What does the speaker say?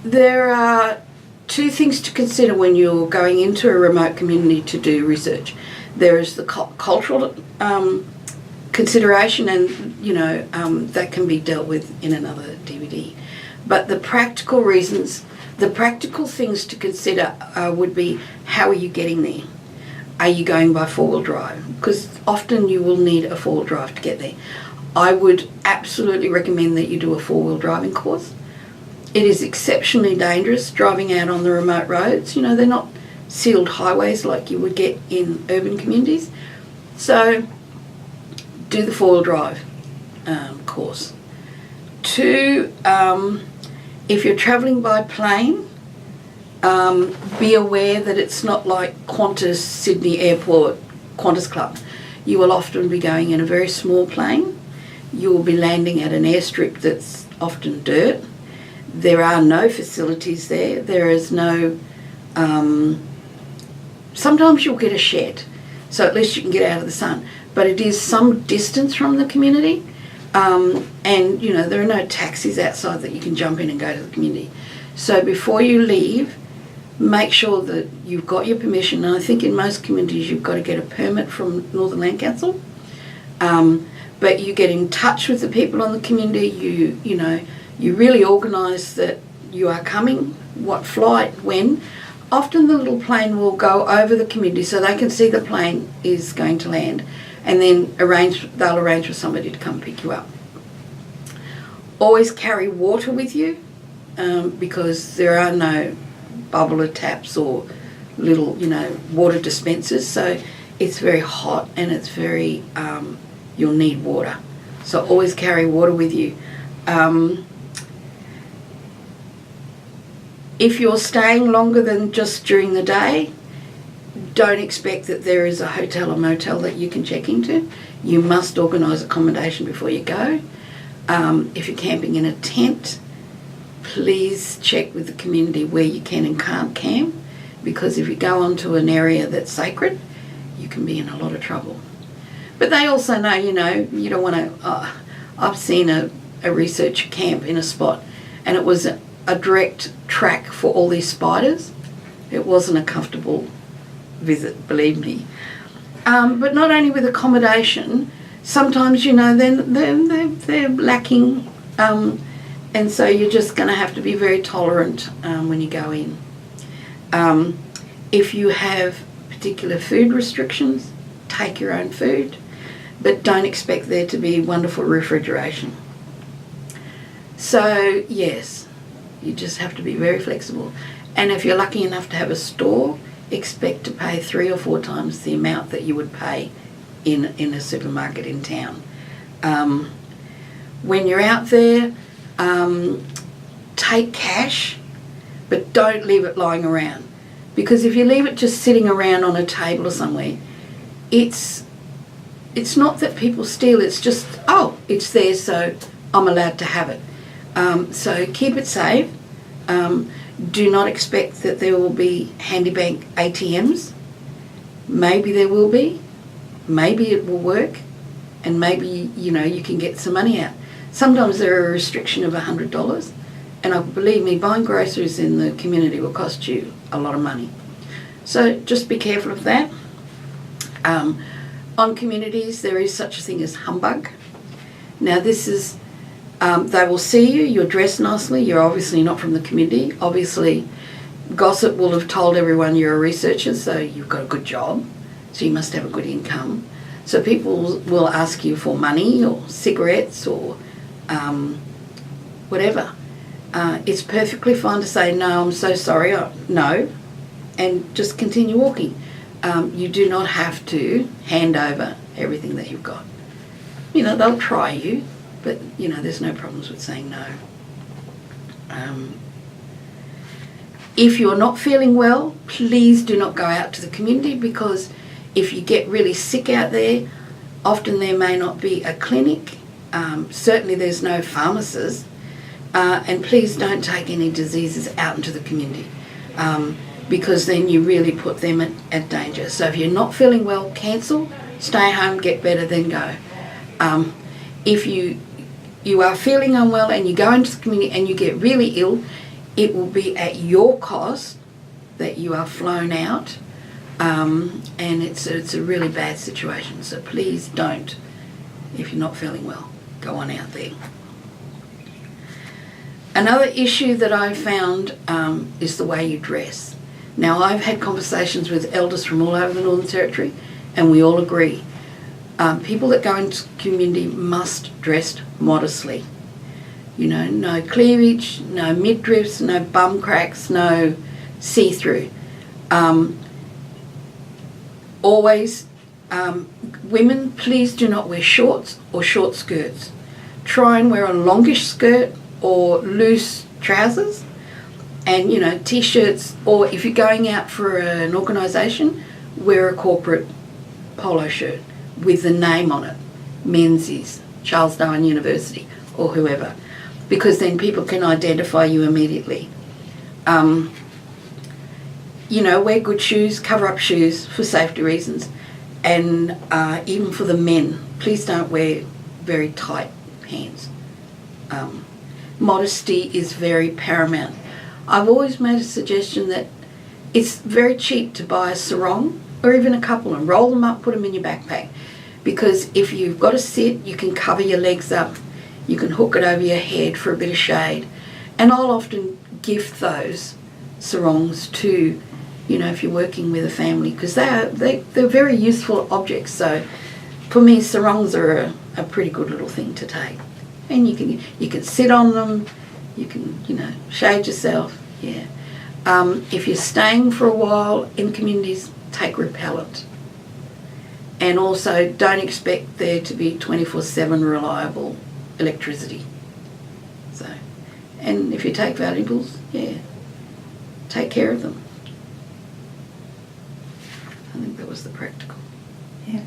There are two things to consider when you're going into a remote community to do research. There is the cultural consideration, and that can be dealt with in another DVD. But the practical reasons, the practical things to consider would be, how are you getting there? Are you going by four-wheel drive? Because often you will need a four-wheel drive to get there. I would absolutely recommend that you do a four-wheel driving course. It is exceptionally dangerous driving out on the remote roads. They're not sealed highways like you would get in urban communities. So do the four-wheel drive course. Two, if you're travelling by plane, be aware that it's not like Qantas Sydney Airport, Qantas Club. You will often be going in a very small plane. You will be landing at an airstrip that's often dirt. There are no facilities there. There is no... sometimes you'll get a shed, so at least you can get out of the sun. But it is some distance from the community. And, there are no taxis outside that you can jump in and go to the community. So before you leave, make sure that you've got your permission. And I think in most communities you've got to get a permit from Northern Land Council. But you get in touch with the people on the community. You really organise that you are coming, what flight, when. Often the little plane will go over the community so they can see the plane is going to land, and then they'll arrange for somebody to come pick you up. Always carry water with you, because there are no bubbler taps or little, water dispensers. So it's very hot and it's very, you'll need water. So always carry water with you. If you're staying longer than just during the day, don't expect that there is a hotel or motel that you can check into. You must organise accommodation before you go. If you're camping in a tent, please check with the community where you can and can't camp, because if you go onto an area that's sacred, you can be in a lot of trouble. But they also know, you don't want to... I've seen a research camp in a spot, and it was a direct track for all these spiders. It wasn't a comfortable visit, believe me. But not only with accommodation, sometimes, they're lacking, and so you're just going to have to be very tolerant when you go in. If you have particular food restrictions, take your own food, but don't expect there to be wonderful refrigeration. So, yes, you just have to be very flexible. And if you're lucky enough to have a store, expect to pay 3 or 4 times the amount that you would pay in a supermarket in town. When you're out there, take cash, but don't leave it lying around. Because if you leave it just sitting around on a table or somewhere, it's not that people steal, it's just, it's there, so I'm allowed to have it. So keep it safe. Do not expect that there will be handy bank ATMs. Maybe there will be. Maybe it will work. And maybe, you can get some money out. Sometimes there are a restriction of $100. And believe me, buying groceries in the community will cost you a lot of money. So just be careful of that. On communities, there is such a thing as humbug. Now this is... they will see you, you're dressed nicely, you're obviously not from the community. Obviously, gossip will have told everyone you're a researcher, so you've got a good job, so you must have a good income. So people will ask you for money or cigarettes or whatever. It's perfectly fine to say, no, I'm so sorry, no, and just continue walking. You do not have to hand over everything that you've got. They'll try you, but, there's no problems with saying no. If you're not feeling well, please do not go out to the community, because if you get really sick out there, often there may not be a clinic. Certainly there's no pharmacist. And please don't take any diseases out into the community, because then you really put them at danger. So if you're not feeling well, cancel, stay home, get better, then go. If you are feeling unwell and you go into the community and you get really ill, it will be at your cost that you are flown out, and it's a really bad situation. So please don't, if you're not feeling well, go on out there. Another issue that I found is the way you dress. Now, I've had conversations with elders from all over the Northern Territory, and we all agree. People that go into community must dress modestly. You know, no cleavage, no midriffs, no bum cracks, no see-through. Always, women, please do not wear shorts or short skirts. Try and wear a longish skirt or loose trousers, and, you know, t-shirts, or if you're going out for an organisation, wear a corporate polo shirt with the name on it, Menzies, Charles Darwin University, or whoever, because then people can identify you immediately. You know, wear good shoes, cover up shoes for safety reasons, and even for the men, please don't wear very tight pants. Modesty is very paramount. I've always made a suggestion that it's very cheap to buy a sarong or even a couple and roll them up, put them in your backpack, because if you've got to sit, you can cover your legs up, you can hook it over your head for a bit of shade, and I'll often gift those sarongs to, you know, if you're working with a family, because they're very useful objects. So for me, sarongs are a pretty good little thing to take. And you can sit on them, you can, you know, shade yourself, yeah. If you're staying for a while in communities, take repellent. And also don't expect there to be 24/7 reliable electricity. So, and if you take valuables, yeah, take care of them. I think that was the practical. Yeah.